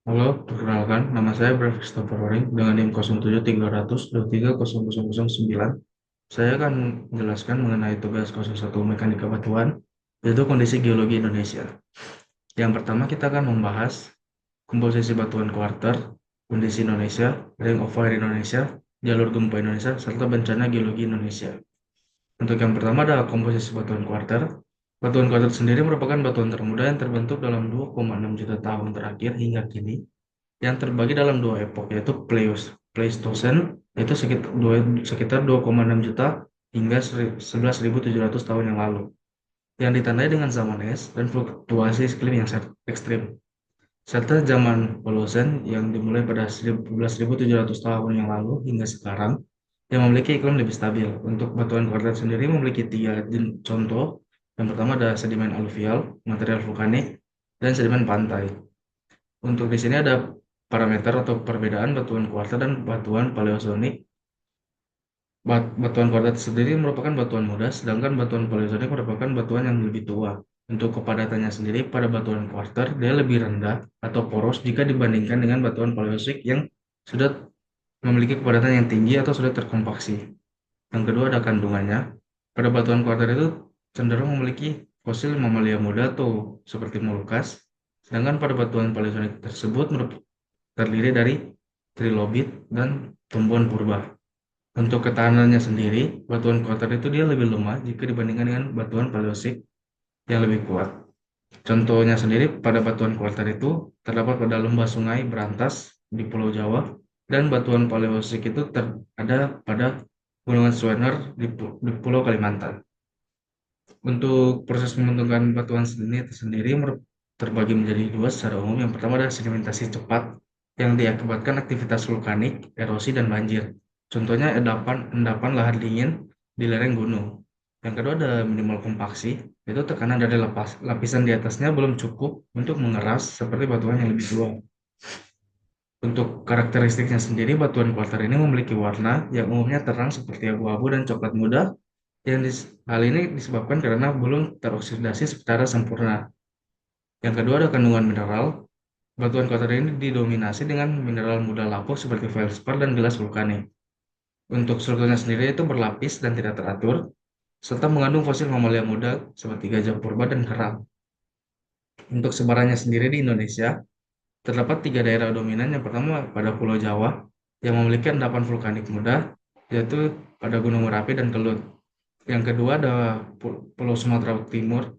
Halo, perkenalkan, nama saya Brave Christopher Roring dengan NIM 0730030009. Saya akan menjelaskan mengenai tugas 01 Mekanika Batuan, yaitu kondisi geologi Indonesia. Yang pertama kita akan membahas komposisi batuan kuarter, kondisi Indonesia, ring of fire Indonesia, jalur gempa Indonesia, serta bencana geologi Indonesia. Untuk yang pertama adalah komposisi batuan kuarter. Batuan kuarter sendiri merupakan batuan termuda yang terbentuk dalam 2,6 juta tahun terakhir hingga kini yang terbagi dalam dua epok yaitu Pleistosen yaitu sekitar 2,6 juta hingga 11.700 tahun yang lalu yang ditandai dengan zaman es dan fluktuasi iklim yang ekstrim serta zaman Polosen yang dimulai pada 11.700 tahun yang lalu hingga sekarang yang memiliki iklim lebih stabil. Untuk batuan kuartet sendiri memiliki tiga contoh. Yang pertama ada sedimen aluvial, material vulkanik, dan sedimen pantai. Untuk di sini ada parameter atau perbedaan batuan kuartet dan batuan paleozoik. Batuan kuartet sendiri merupakan batuan muda, sedangkan batuan paleozoik merupakan batuan yang lebih tua. Untuk kepadatannya sendiri, pada batuan kuarter dia lebih rendah atau poros jika dibandingkan dengan batuan paleozoik yang sudah memiliki kepadatan yang tinggi atau sudah terkompaksi. Yang kedua ada kandungannya. Pada batuan kuarter itu cenderung memiliki fosil mamalia muda atau seperti Molucas, sedangkan pada batuan paleozoik tersebut terdiri dari trilobit dan tumbuhan purba. Untuk ketahanannya sendiri, batuan kuarter itu dia lebih lemah jika dibandingkan dengan batuan paleosik yang lebih kuat. Contohnya sendiri pada batuan kuarter itu terdapat pada lembah sungai berantas di Pulau Jawa dan batuan paleosik itu ada pada Gunungan Swener di Pulau Kalimantan. Untuk proses pembentukan batuan sendiri itu sendiri terbagi menjadi dua secara umum. Yang pertama adalah sedimentasi cepat yang diakibatkan aktivitas vulkanik, erosi, dan banjir. Contohnya endapan lahar dingin di lereng gunung. Yang kedua ada minimal kompaksi, yaitu tekanan dari lapisan di atasnya belum cukup untuk mengeras seperti batuan yang lebih tua. Untuk karakteristiknya sendiri, batuan kuarter ini memiliki warna yang umumnya terang seperti abu-abu dan coklat muda, hal ini disebabkan karena belum teroksidasi secara sempurna. Yang kedua ada kandungan mineral. Batuan kotor ini didominasi dengan mineral muda lapuk seperti feldspar dan gelas vulkanik. Untuk strukturnya sendiri itu berlapis dan tidak teratur, serta mengandung fosil mamalia muda seperti gajah purba dan kerang. Untuk sebarannya sendiri di Indonesia, terdapat tiga daerah dominan. Yang pertama pada Pulau Jawa, yang memiliki endapan vulkanik muda, yaitu pada Gunung Merapi dan Kelut. Yang kedua ada Pulau Sumatera Timur,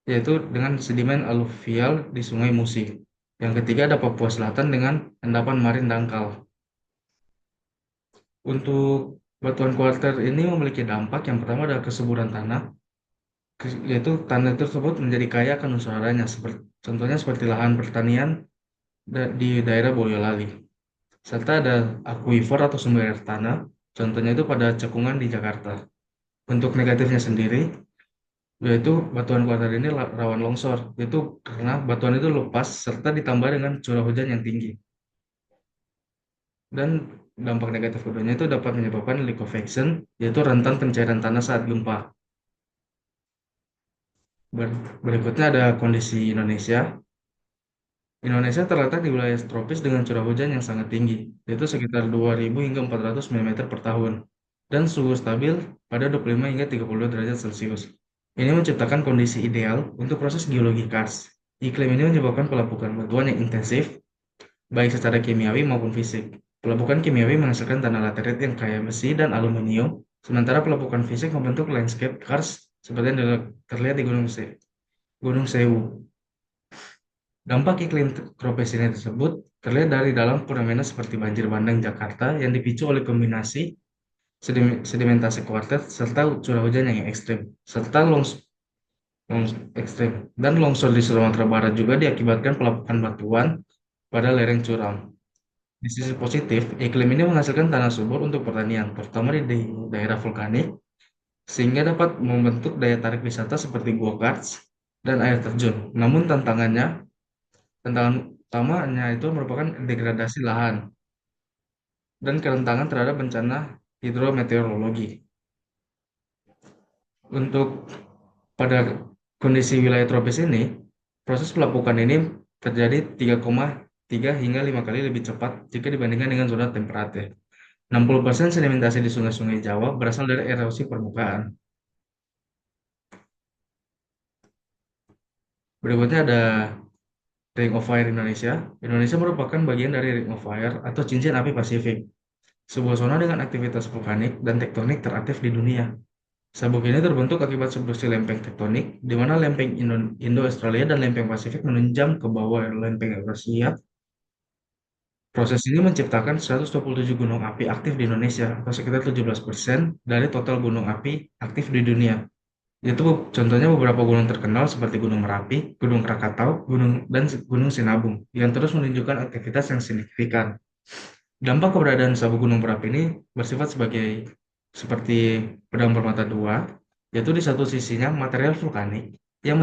yaitu dengan sedimen aluvial di Sungai Musi. Yang ketiga ada Papua Selatan dengan endapan marin dangkal. Untuk batuan kuarter ini memiliki dampak yang pertama adalah kesuburan tanah, yaitu tanah tersebut menjadi kaya akan unsur haranya, contohnya seperti lahan pertanian di daerah Boyolali. Serta ada akuifer atau sumber air tanah, contohnya itu pada cekungan di Jakarta. Untuk negatifnya sendiri, yaitu batuan kuarter ini rawan longsor, yaitu karena batuan itu lepas serta ditambah dengan curah hujan yang tinggi. Dan dampak negatif keduanya itu dapat menyebabkan liquefaction, yaitu rentan pencairan tanah saat gempa. Berikutnya ada kondisi Indonesia. Indonesia terletak di wilayah tropis dengan curah hujan yang sangat tinggi, yaitu sekitar 2.000 hingga 400 mm per tahun, dan suhu stabil pada 25 hingga 30 derajat Celcius. Ini menciptakan kondisi ideal untuk proses geologi karst. Iklim ini menyebabkan pelapukan batuan yang intensif, baik secara kimiawi maupun fisik. Pelapukan kimiawi menghasilkan tanah laterit yang kaya besi dan aluminium, sementara pelapukan fisik membentuk landscape karst seperti yang terlihat di Gunung Sewu. Dampak iklim tropis ini tersebut terlihat dari dalam fenomena seperti banjir bandang Jakarta yang dipicu oleh kombinasi sedimentasi kuartet serta curah hujan yang ekstrim, serta ekstrim. Dan longsor di Sumatera Barat juga diakibatkan pelapukan batuan pada lereng curam. Di sisi positif, iklim ini menghasilkan tanah subur untuk pertanian, terutama di daerah vulkanik, sehingga dapat membentuk daya tarik wisata seperti gua karts dan air terjun. Namun tantangan utamanya itu merupakan degradasi lahan dan kerentanan terhadap bencana hidrometeorologi. Untuk pada kondisi wilayah tropis ini, proses pelapukan ini terjadi 3,3 3 hingga 5 kali lebih cepat jika dibandingkan dengan zona temperat ya. 60% sedimentasi di sungai-sungai Jawa berasal dari erosi permukaan. Berikutnya ada Ring of Fire Indonesia. Indonesia merupakan bagian dari Ring of Fire atau cincin api Pasifik, sebuah zona dengan aktivitas vulkanik dan tektonik teraktif di dunia. Sabuk ini terbentuk akibat subduksi lempeng tektonik, di mana lempeng Indo-Australia dan lempeng Pasifik menunjam ke bawah lempeng Eurasia. Proses ini menciptakan 127 gunung api aktif di Indonesia, atau sekitar 17% dari total gunung api aktif di dunia. Itu contohnya beberapa gunung terkenal seperti Gunung Merapi, Gunung Krakatau, Gunung Sinabung, yang terus menunjukkan aktivitas yang signifikan. Dampak keberadaan sabuk gunung berapi ini bersifat seperti pedang bermata dua, yaitu di satu sisinya material vulkanik yang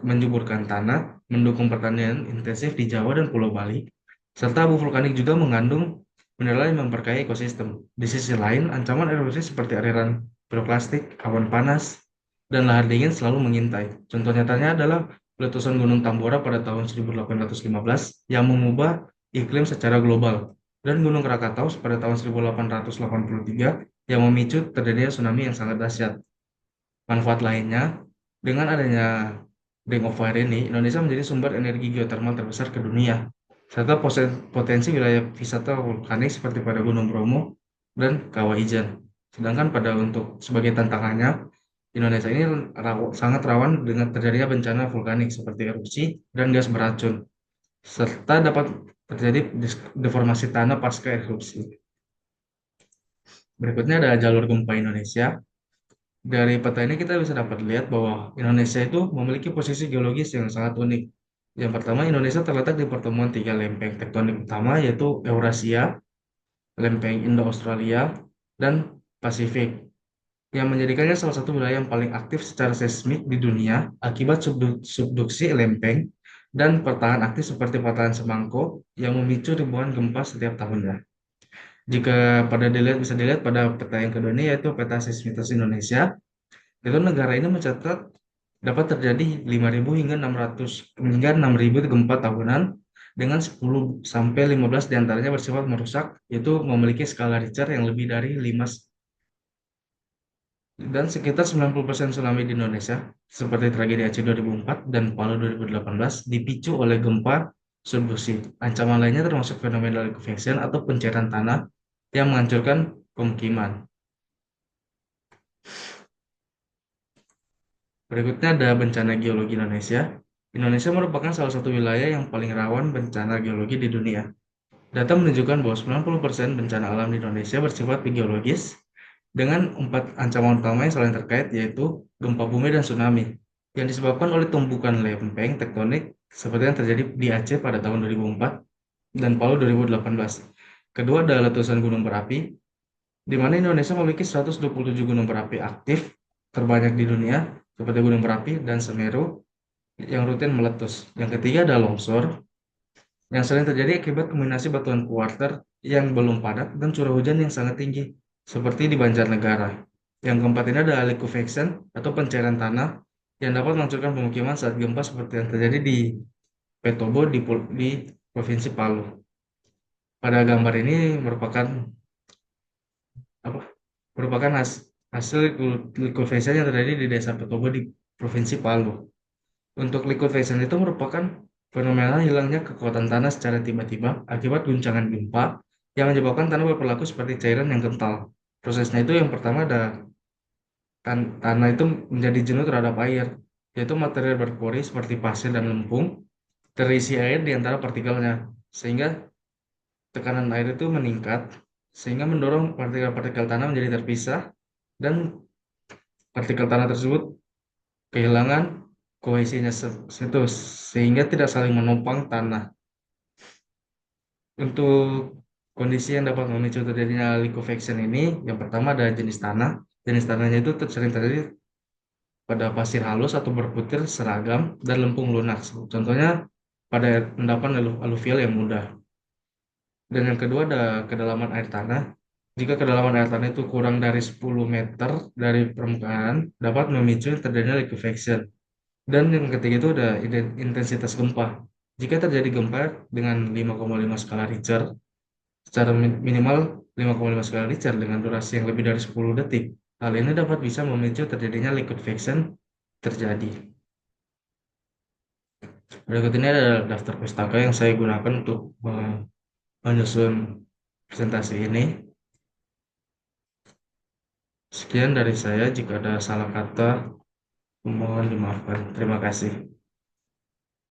menjuburkan tanah, mendukung pertanian intensif di Jawa dan Pulau Bali, serta abu vulkanik juga mengandung mineral yang memperkaya ekosistem. Di sisi lain, ancaman erupsi seperti aliran piroklastik, awan panas, dan lahar dingin selalu mengintai. Contoh nyatanya adalah letusan Gunung Tambora pada tahun 1815 yang mengubah iklim secara global, dan Gunung Krakatau pada tahun 1883 yang memicu terjadinya tsunami yang sangat dahsyat. Manfaat lainnya, dengan adanya Ring of Fire ini, Indonesia menjadi sumber energi geotermal terbesar ke dunia, serta potensi wilayah wisata vulkanik seperti pada Gunung Bromo dan Kawah Ijen. Sedangkan untuk sebagai tantangannya, Indonesia ini sangat rawan dengan terjadinya bencana vulkanik seperti erupsi dan gas beracun, serta dapat terjadi deformasi tanah pasca erupsi. Berikutnya ada jalur gempa Indonesia. Dari peta ini kita bisa dapat lihat bahwa Indonesia itu memiliki posisi geologis yang sangat unik. Yang pertama, Indonesia terletak di pertemuan tiga lempeng tektonik utama, yaitu Eurasia, lempeng Indo-Australia, dan Pasifik, yang menjadikannya salah satu wilayah yang paling aktif secara seismik di dunia akibat subduksi lempeng dan pertahanan aktif seperti patahan Semangko yang memicu ribuan gempa setiap tahunnya. Jika bisa dilihat pada peta yang kedua ini, yaitu peta seismitas Indonesia, itu negara ini mencatat dapat terjadi 5.000 hingga 6.000 gempa tahunan, dengan 10 sampai 15 diantaranya bersifat merusak, yaitu memiliki skala Richter yang lebih dari 5, dan sekitar 90% tsunami di Indonesia, seperti tragedi Aceh 2004 dan Palu 2018, dipicu oleh gempa subduksi. Ancaman lainnya termasuk fenomena liquefaction atau pencairan tanah yang menghancurkan pemukiman. Berikutnya ada bencana geologi Indonesia. Indonesia merupakan salah satu wilayah yang paling rawan bencana geologi di dunia. Data menunjukkan bahwa 90% bencana alam di Indonesia bersifat geologis, dengan 4 ancaman utama yang saling terkait, yaitu gempa bumi dan tsunami, yang disebabkan oleh tumbukan lempeng tektonik seperti yang terjadi di Aceh pada tahun 2004 dan Palu 2018. Kedua adalah letusan gunung berapi, di mana Indonesia memiliki 127 gunung berapi aktif terbanyak di dunia, seperti Gunung Berapi dan Semeru yang rutin meletus. Yang ketiga adalah longsor, yang sering terjadi akibat kombinasi batuan kuarter yang belum padat dan curah hujan yang sangat tinggi, seperti di Banjarnegara. Yang keempat ini adalah liquefaction atau pencairan tanah yang dapat menghancurkan pemukiman saat gempa, seperti yang terjadi di Petobo di Provinsi Palu. Pada gambar ini merupakan apa? Merupakan hasil liquefaction yang terjadi di Desa Petobo di Provinsi Palu. Untuk liquefaction itu merupakan fenomena hilangnya kekuatan tanah secara tiba-tiba akibat guncangan gempa yang menyebabkan tanah berperilaku seperti cairan yang kental. Prosesnya itu yang pertama ada tanah itu menjadi jenuh terhadap air, yaitu material berpori seperti pasir dan lempung terisi air di antara partikelnya, sehingga tekanan air itu meningkat, sehingga mendorong partikel-partikel tanah menjadi terpisah, dan partikel tanah tersebut kehilangan kohesinya situ, sehingga tidak saling menopang tanah. Untuk kondisi yang dapat memicu terjadinya liquefaction ini, yang pertama ada jenis tanah. Jenis tanahnya itu sering terjadi pada pasir halus atau berputir seragam dan lempung lunak. Contohnya pada endapan aluvial yang mudah. Dan yang kedua ada kedalaman air tanah. Jika kedalaman air tanah itu kurang dari 10 meter dari permukaan, dapat memicu terjadinya liquefaction. Dan yang ketiga itu ada intensitas gempa. Jika terjadi gempa dengan 5,5 skala Richter, secara minimal 5,5 skala Richter dengan durasi yang lebih dari 10 detik, hal ini dapat bisa memicu terjadinya liquefaction terjadi. Berikut ini adalah daftar pustaka yang saya gunakan untuk menyusun presentasi ini. Sekian dari saya, jika ada salah kata, mohon dimaafkan. Terima kasih.